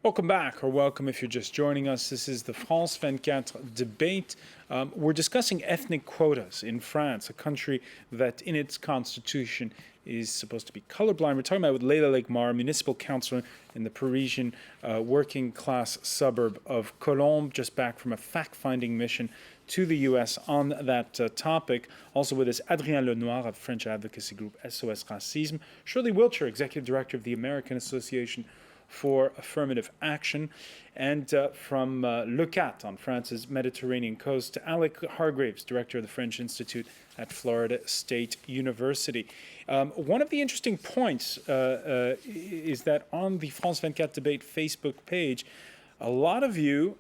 Welcome back, or welcome if you're just joining us. This is the France 24 debate. We're discussing ethnic quotas in France, a country that in its constitution is supposed to be colorblind. We're talking about with Leila Legmar, municipal councillor in the Parisian working class suburb of Colombes, just back from a fact-finding mission to the U.S. on that topic. Also with us, Adrien Lenoir of French advocacy group SOS Racisme, Shirley Wiltshire, executive director of the American Association for Affirmative Action, and from Le Cat on France's Mediterranean coast, Alec Hargreaves, director of the French Institute at Florida State University. One of the interesting points is that on the France 24 debate Facebook page, a lot of you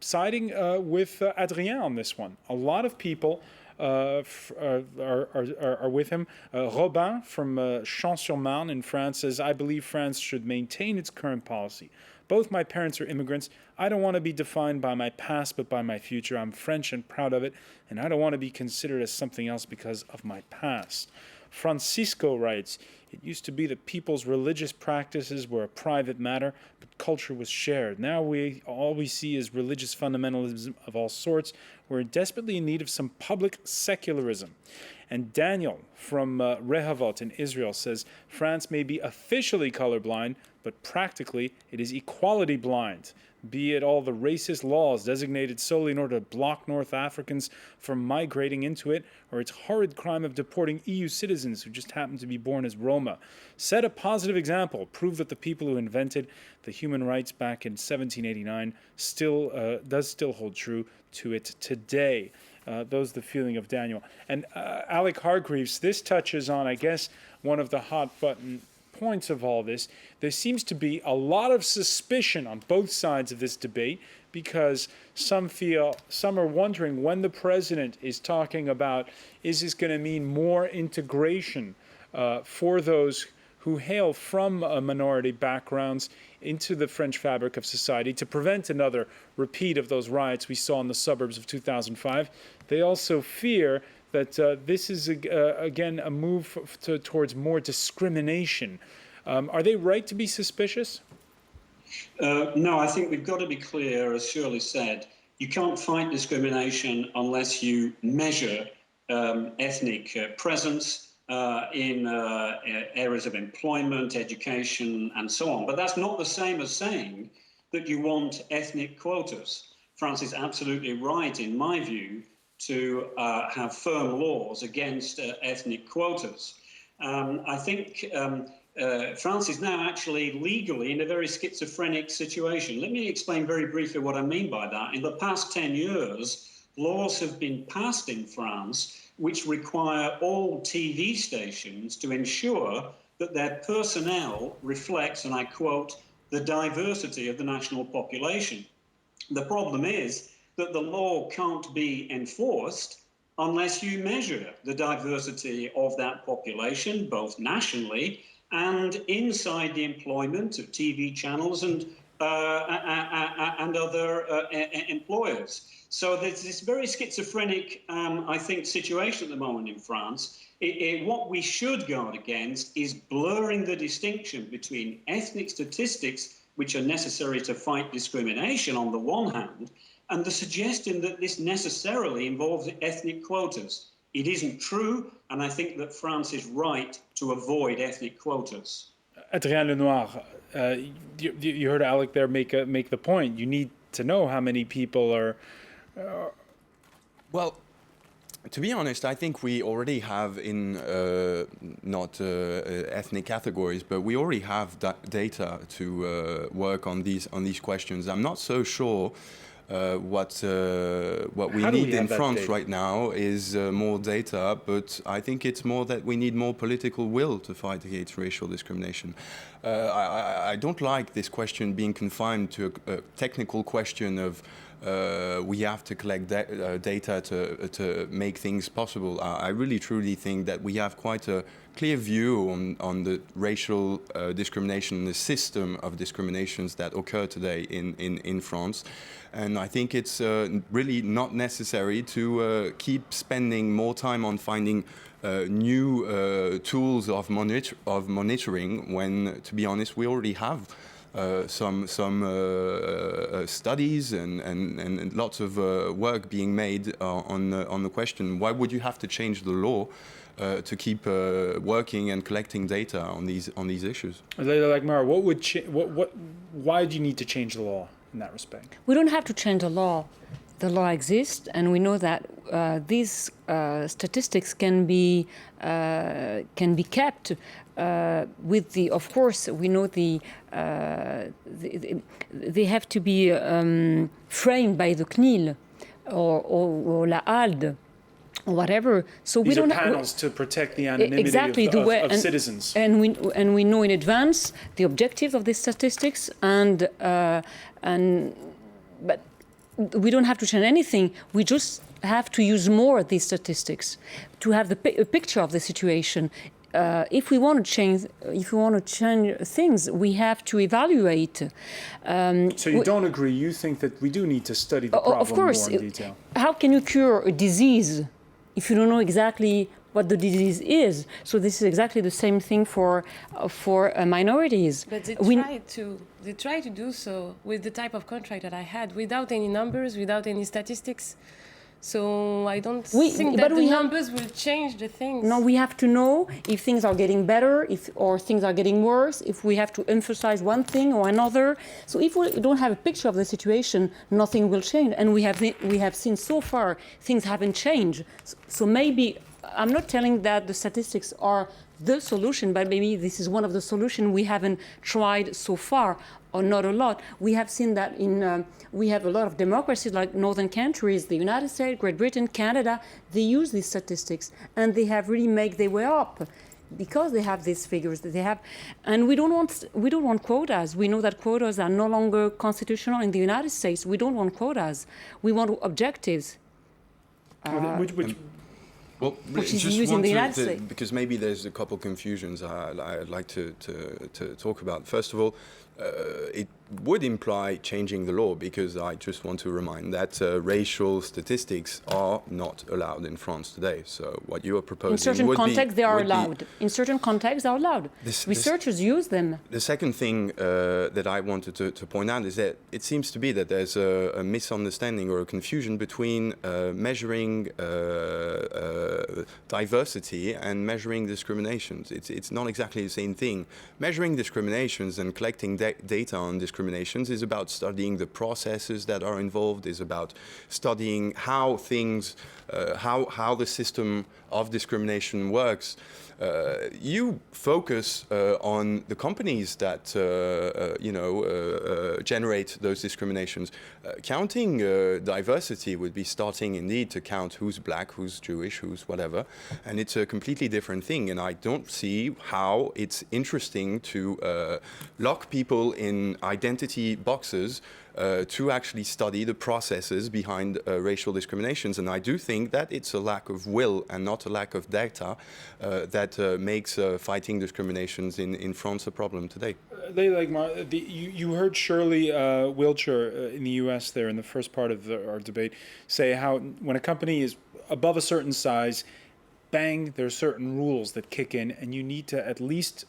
siding with Adrien on this one. A lot of people are with him. Robin from Champs-sur-Marne in France says, I believe France should maintain its current policy. Both my parents are immigrants. I don't want to be defined by my past, but by my future. I'm French and proud of it, and I don't want to be considered as something else because of my past. Francisco writes, it used to be that people's religious practices were a private matter, but culture was shared. Now all we see is religious fundamentalism of all sorts. We're desperately in need of some public secularism. And Daniel from Rehovot in Israel says, France may be officially colorblind, but practically it is equality blind. Be it all the racist laws designated solely in order to block North Africans from migrating into it, or its horrid crime of deporting EU citizens who just happen to be born as Roma. Set a positive example. Prove that the people who invented the human rights back in 1789 does still hold true to it today. Those the feeling of Daniel. And Alec Hargreaves, this touches on, I guess, one of the hot button points of all this. There seems to be a lot of suspicion on both sides of this debate because some are wondering when the president is talking about, is this going to mean more integration for those who hail from minority backgrounds into the French fabric of society to prevent another repeat of those riots we saw in the suburbs of 2005. They also fear that this is, again, a move towards more discrimination. Are they right to be suspicious? No, I think we've got to be clear, as Shirley said, you can't fight discrimination unless you measure ethnic presence in areas of employment, education, and so on. But that's not the same as saying that you want ethnic quotas. France is absolutely right, in my view, to have firm laws against ethnic quotas. I think France is now actually legally in a very schizophrenic situation. Let me explain very briefly what I mean by that. In the past 10 years, laws have been passed in France which require all TV stations to ensure that their personnel reflects, and I quote, the diversity of the national population. The problem is that the law can't be enforced unless you measure the diversity of that population, both nationally and inside the employment of TV channels and other employers. So there's this very schizophrenic, I think, situation at the moment in France. What we should guard against is blurring the distinction between ethnic statistics, which are necessary to fight discrimination on the one hand, and the suggestion that this necessarily involves ethnic quotas. It isn't true, and I think that France is right to avoid ethnic quotas. Adrien Lenoir, you heard Alec there make the point. You need to know how many people are... Well, to be honest, I think we already have in not ethnic categories, but we already have data to work on these questions. I'm not so sure what we need in France right now is more data, but I think it's more that we need more political will to fight against racial discrimination. I don't like this question being confined to a technical question of we have to collect data to make things possible. I really truly think that we have quite a clear view on the racial discrimination, the system of discriminations that occur today in France. And I think it's really not necessary to keep spending more time on finding new tools of monitoring when, to be honest, we already have some studies and lots of work being made on the question. Why would you have to change the law to keep working and collecting data on these issues? Like Mara, why do you need to change the law in that respect? We don't have to change the law. The law exists, and we know that these statistics can be kept with the. Of course, we know they have to be framed by the CNIL or la HALDE or whatever. So These we are don't panels to protect the anonymity exactly of citizens. and we know in advance the objectives of these statistics, but we don't have to change anything. We just have to use more of these statistics to have a picture of the situation. If we want to change things, we have to evaluate. So you don't agree? You think that we do need to study the problem of course, more in detail? How can you cure a disease if you don't know exactly what the disease is? So this is exactly the same thing for minorities. But they try to do so with the type of contract that I had, without any numbers, without any statistics. So I don't think that the numbers will change the things. No, we have to know if things are getting better, or things are getting worse, if we have to emphasize one thing or another. So if we don't have a picture of the situation, nothing will change. And we have seen so far things haven't changed. So maybe, I'm not telling that the statistics are the solution, but maybe this is one of the solutions we haven't tried so far, or not a lot. We have seen that we have a lot of democracies like northern countries, the United States, Great Britain, Canada. They use these statistics, and they have really made their way up because they have these figures that they have. And we don't want quotas. We know that quotas are no longer constitutional in the United States. We don't want quotas. We want objectives. Which is used in the United States. Because maybe there's a couple confusions I'd like to talk about. First of all, it would imply changing the law, because I just want to remind that racial statistics are not allowed in France today. So what you are proposing in certain contexts they are allowed. In certain contexts they are allowed. Researchers use them. The second thing that I wanted to point out is that it seems to be that there's a misunderstanding or a confusion between measuring diversity and measuring discriminations. It's not exactly the same thing. Measuring discriminations and collecting data on discriminations is about studying the processes that are involved, is about studying how things, how the system of discrimination works. You focus on the companies that generate those discriminations. Counting diversity would be starting indeed to count who's black, who's Jewish, who's whatever, and it's a completely different thing. And I don't see how it's interesting to lock people in identity boxes to actually study the processes behind racial discriminations. And I do think that it's a lack of will and not a lack of data that makes fighting discriminations in France a problem today. You heard Shirley Wiltshire in the US there in the first part of our debate say how when a company is above a certain size, bang, there are certain rules that kick in, and you need to at least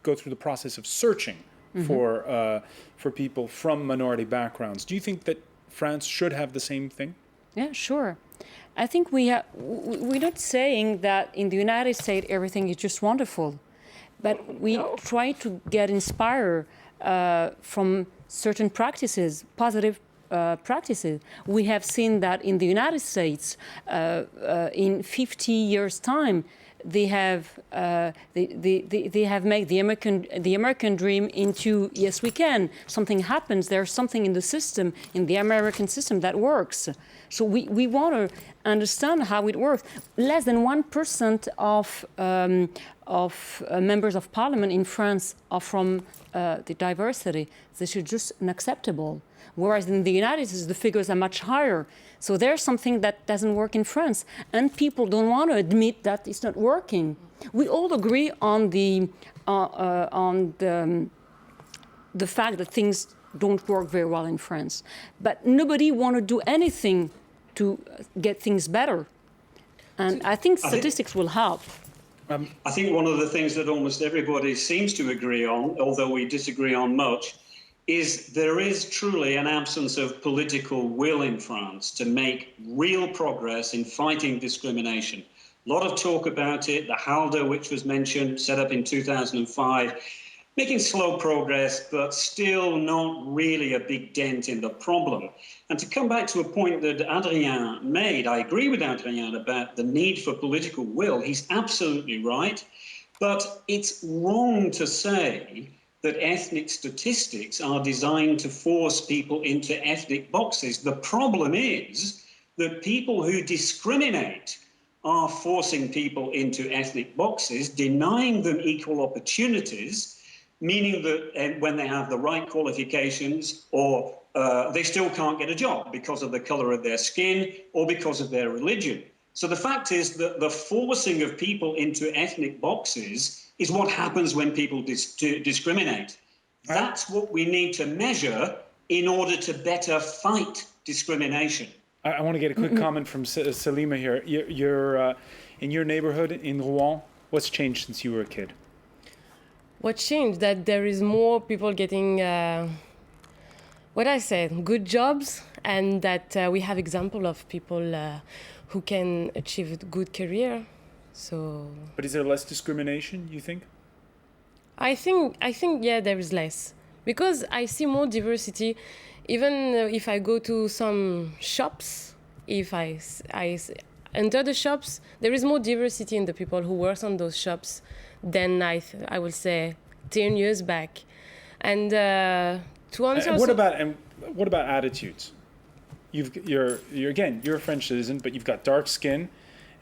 go through the process of searching for people from minority backgrounds. Do you think that France should have the same thing? Yeah, sure. I think we're not saying that in the United States everything is just wonderful, but we try to get inspired from certain practices, positive practices. We have seen that in the United States, in 50 years' time, they have made the American dream into yes we can. Something happens. There's something in the system, in the American system, that works. So we want to understand how it works. Less than 1% of members of parliament in France are from the diversity. This is just unacceptable. Whereas in the United States, the figures are much higher. So there's something that doesn't work in France, and people don't want to admit that it's not working. We all agree on the fact that things don't work very well in France, but nobody want to do anything to get things better. And I think statistics will help. I think one of the things that almost everybody seems to agree on, although we disagree on much, is there is truly an absence of political will in France to make real progress in fighting discrimination. A lot of talk about it, the HALDA, which was mentioned, set up in 2005, making slow progress, but still not really a big dent in the problem. And to come back to a point that Adrien made, I agree with Adrien about the need for political will. He's absolutely right. But it's wrong to say that ethnic statistics are designed to force people into ethnic boxes. The problem is that people who discriminate are forcing people into ethnic boxes, denying them equal opportunities, meaning that when they have the right qualifications or they still can't get a job because of the color of their skin or because of their religion. So the fact is that the forcing of people into ethnic boxes is what happens when people discriminate. That's what we need to measure in order to better fight discrimination. I want to get a quick comment from Salima here. You're in your neighborhood in Rouen, what's changed since you were a kid? What changed? That there is more people getting, what I said, good jobs, and that we have example of people who can achieve a good career. So. But is there less discrimination, you think? I think yeah, there is less because I see more diversity. Even if I go to some shops, if I enter the shops, there is more diversity in the people who work on those shops than I will say 10 years back. And to answer, what about attitudes? You're a French citizen, but you've got dark skin,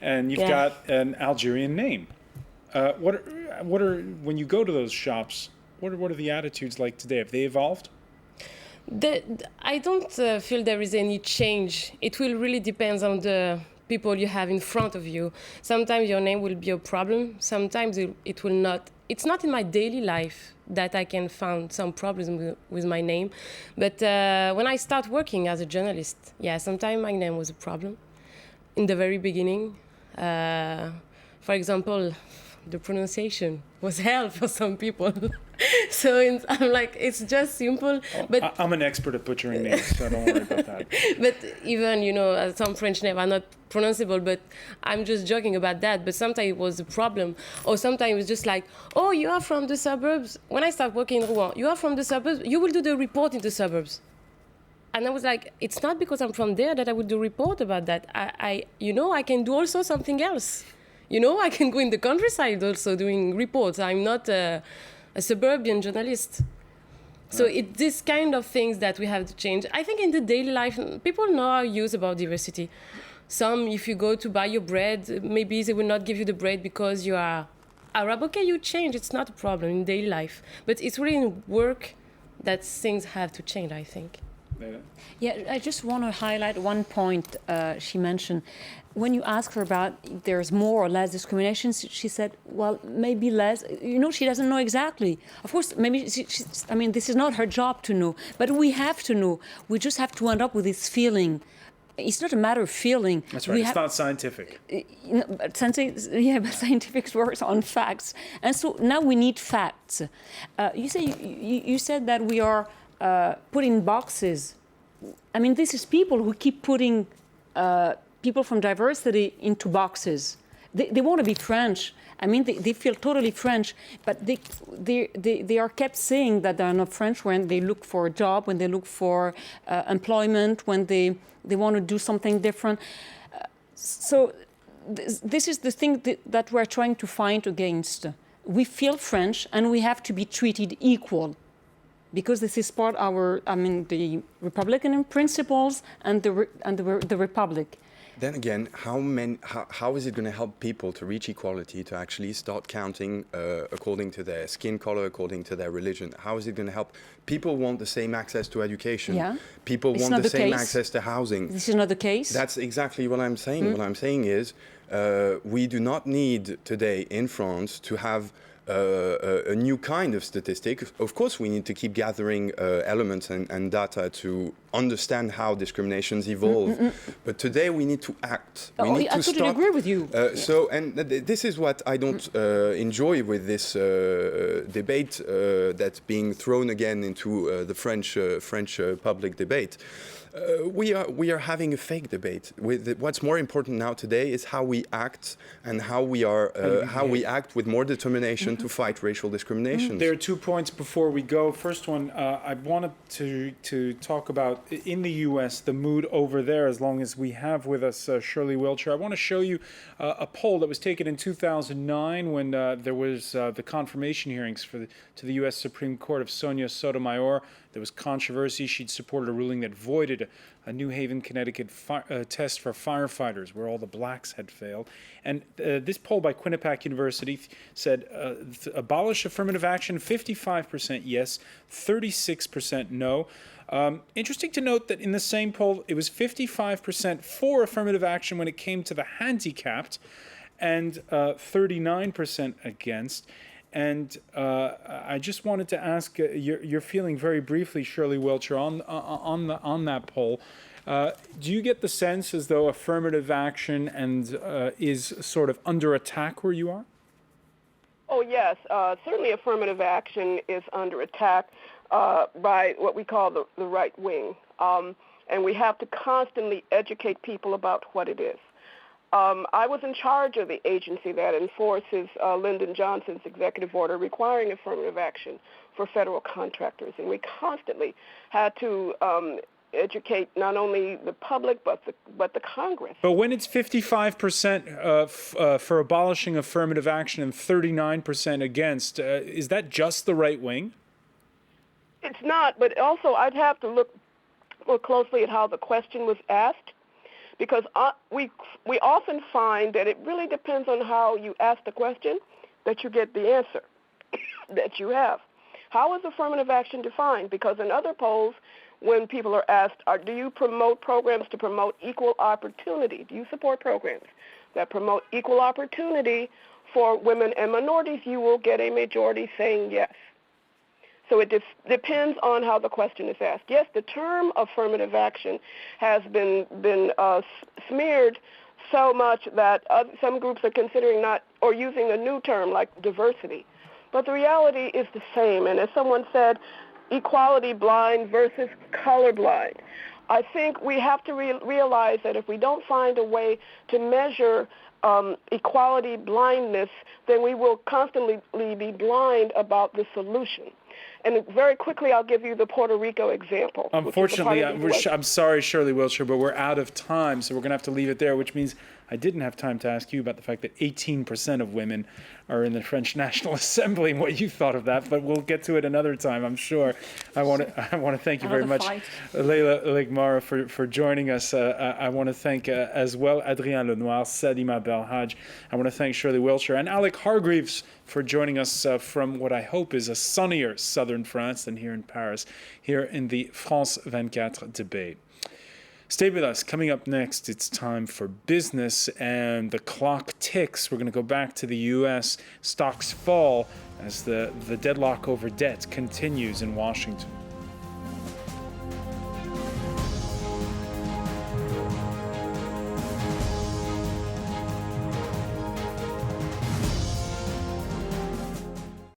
and you've got an Algerian name. What are when you go to those shops? What are the attitudes like today? Have they evolved? I don't feel there is any change. It will really depend on the people you have in front of you. Sometimes your name will be a problem. Sometimes it will not. It's not in my daily life that I can find some problems with my name. But when I start working as a journalist, sometimes my name was a problem in the very beginning. For example, the pronunciation was hell for some people. So I'm like, it's just simple. But I'm an expert at butchering names, so don't worry about that. But even, some French names are not pronounceable, but I'm just joking about that. But sometimes it was a problem. Or sometimes it was just like, oh, you are from the suburbs. When I started working in Rouen, you are from the suburbs, you will do the report in the suburbs. And I was like, it's not because I'm from there that I would do report about that. I can do also something else. I can go in the countryside also doing reports. I'm not a suburban journalist. So it's this kind of things that we have to change. I think in the daily life, people know our use about diversity. Some, if you go to buy your bread, maybe they will not give you the bread because you are Arab. Okay, you change. It's not a problem in daily life. But it's really in work that things have to change, I think. Yeah, I just want to highlight one point she mentioned. When you ask her about if there's more or less discrimination, she said, well, maybe less. She doesn't know exactly. Of course, maybe, this is not her job to know, but we have to know. We just have to end up with this feeling. It's not a matter of feeling. That's right, it's not scientific. But scientific works on facts. And so now we need facts. You said that we are put in boxes. This is people who keep putting people from diversity into boxes. They want to be French. They feel totally French, but they are kept saying that they are not French when they look for a job, when they look for employment, when they want to do something different. So this is the thing that we're trying to fight against. We feel French, and we have to be treated equal, because this is part of the Republican principles and the Republic. Then again, how is it going to help people to reach equality, to actually start counting according to their skin color, according to their religion? How is it going to help? People want the same access to education. Yeah. People want the same access to housing. This is not the case. That's exactly what I'm saying. What I'm saying is we do not need today in France to have a new kind of statistic. Of course, we need to keep gathering elements and data to understand how discriminations evolve. But today we need to act. We need I to totally agree with you. This is what I don't enjoy with this debate that's being thrown again into the French public debate. We are having a fake debate. What's more important now today is how we act and how we act with more determination to fight racial discrimination. There are 2 points before we go. First one, I wanted to talk about in the U.S. the mood over there. As long as we have with us Shirley Wiltshire, I want to show you a poll that was taken in 2009 when there was the confirmation hearings to the U.S. Supreme Court of Sonia Sotomayor. There was controversy. She'd supported a ruling that voided a New Haven, Connecticut test for firefighters where all the blacks had failed. And this poll by Quinnipiac University said abolish affirmative action, 55% yes, 36% no. Interesting to note that in the same poll, it was 55% for affirmative action when it came to the handicapped and 39% against. And I just wanted to ask your feeling very briefly, Shirley Wiltshire, on that poll. Do you get the sense as though affirmative action is sort of under attack where you are? Oh, yes. Certainly affirmative action is under attack by what we call the right wing. And we have to constantly educate people about what it is. I was in charge of the agency that enforces Lyndon Johnson's executive order requiring affirmative action for federal contractors. And we constantly had to educate not only the public but the Congress. But when it's 55% for abolishing affirmative action and 39% against, is that just the right wing? It's not, but also I'd have to look more closely at how the question was asked, because we often find that it really depends on how you ask the question that you get the answer that you have. How is affirmative action defined? Because in other polls, when people are asked, do you promote programs to promote equal opportunity? Do you support programs that promote equal opportunity for women and minorities? You will get a majority saying yes. So it depends on how the question is asked. Yes, the term affirmative action has been smeared so much that some groups are considering using a new term like diversity. But the reality is the same. And as someone said, equality blind versus colorblind. I think we have to realize that if we don't find a way to measure equality blindness, then we will constantly be blind about the solution. And very quickly, I'll give you the Puerto Rico example. Unfortunately, I'm sorry, Shirley Wiltshire, but we're out of time, so we're going to have to leave it there, which means I didn't have time to ask you about the fact that 18% of women are in the French National Assembly and what you thought of that, but we'll get to it another time, I'm sure. I want to thank you very much, Leila Ligmara, for joining us. I want to thank as well Adrien Lenoir, Salima Belhaj. I want to thank Shirley Wiltshire and Alec Hargreaves for joining us from what I hope is a sunnier southern France than here in Paris, here in the France 24 debate. Stay with us. Coming up next, it's time for business, and the clock ticks. We're going to go back to the U.S. Stocks fall as the deadlock over debt continues in Washington.